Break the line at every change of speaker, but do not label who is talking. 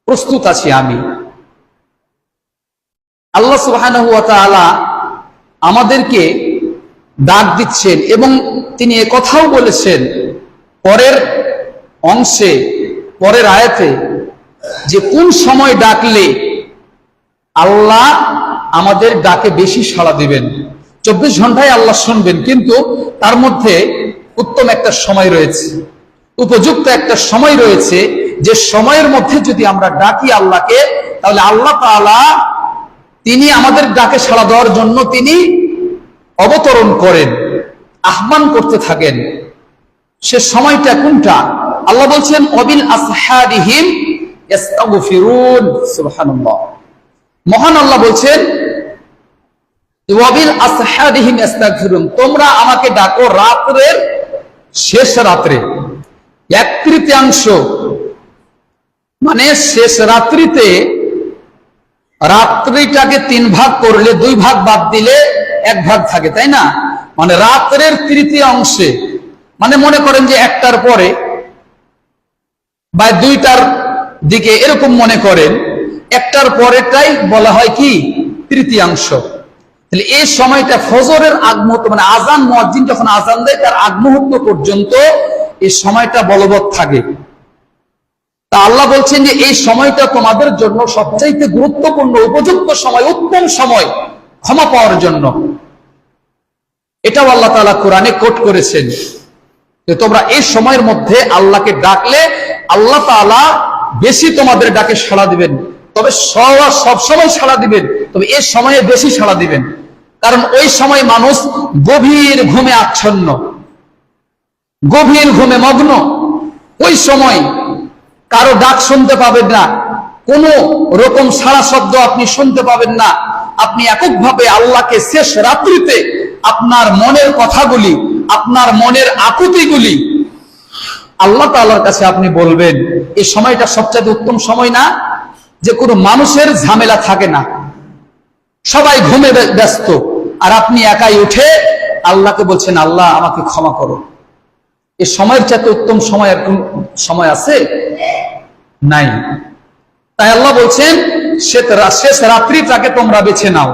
প্রস্তুত আছি আমি। আল্লাহ সুবহানাহু ওয়া তাআলা আমাদেরকে ডাক দিচ্ছেন এবং তিনি একথাও বলেছেন পরের অংশে, পরের আয়াতে, যে কোন সময় ডাকলে আল্লাহ আমাদের ডাকে বেশি সাড়া দিবেন। 24 ঘন্টায় আল্লাহ শুনবেন, কিন্তু তার মধ্যে উত্তম একটা সময় রয়েছে, উপযুক্ত একটা সময় রয়েছে, যে সময়ের মধ্যে যদি আমরা ডাকি আল্লাহকে, তাহলে আল্লাহ তাআলা তিনি আমাদের ডাকে সাড়া দেওয়ার জন্য তিনি অবতরণ করেন, আহ্বান করতে থাকেন। সে সময়টা কোনটা? আল্লাহ বলছেন ওয়াবিল আসহারিহিম ইস্তাগফিরুন। সুবহানাল্লাহ। মহান আল্লাহ বলছেন ওয়াবিল আসহারিহিম ইস্তাগফিরুন, তোমরা আমাকে ডাকো রাতের শেষ রাত্রে, 1/3, মানে শেষ রাত্রিতে। রাত্রিটাকে 3 ভাগ করলে 2 ভাগ বাদ দিলে 1 ভাগ থাকে, তাই না? মানে রাত্রের 1/3 অংশে, মানে মনে করেন যে 1টার পরে বা 2টার দিকে, এরকম মনে করেন, 1টার পরেটাই বলা হয় কি 1/3। তাহলে এই সময়টা ফজরের আগ মুহূর্ত, মানে আজান, মুয়াজ্জিন যখন আজান দেয় তার আগ মুহূর্ত পর্যন্ত এই সময়টা বলবৎ থাকে। তা আল্লাহ বলছেন যে এই সময়টা তোমাদের জন্য সবচাইতে গুরুত্বপূর্ণ, উপযুক্ত সময়, উত্তম সময় ক্ষমা পাওয়ার জন্য। এটাও আল্লাহ তাআলা কোরআনে কোট করেছেন যে তোমরা এই সময়ের মধ্যে আল্লাহকে ডাকলে আল্লাহ তাআলা বেশি তোমাদের ডাকে সাড়া দিবেন। তবে সব সময় সাড়া দিবেন, তবে এই সময়ে বেশি সাড়া দিবেন, কারণ ওই সময় মানুষ গভীর ঘুমে আচ্ছন্ন, গভীর ঘুমে মগ্ন। ওই সময় কারো ডাক শুনতে পাবেন না, কোন রকম সাড়া শব্দ আপনি শুনতে পাবেন না। আপনি এককভাবে আল্লাহকে শেষ রাত্রিতে আপনার মনের কথাগুলি, আপনার মনের আকুতিগুলি আল্লাহ তাআলার কাছে আপনি বলবেন। এই সময়টা সবচেয়ে উত্তম সময় না? যে কোনো মানুষের ঝামেলা থাকে না, সবাই ঘুমে ব্যস্ত, আর আপনি একাই উঠে আল্লাহকে বলছেন আল্লাহ আমাকে ক্ষমা করো। এই সময়ের চাইতে উত্তম সময় আর কোন সময় আছে? নাই। তাই আল্লাহ বলছেন শেষ রাত্রিটাকে তোমরা বেছে নাও।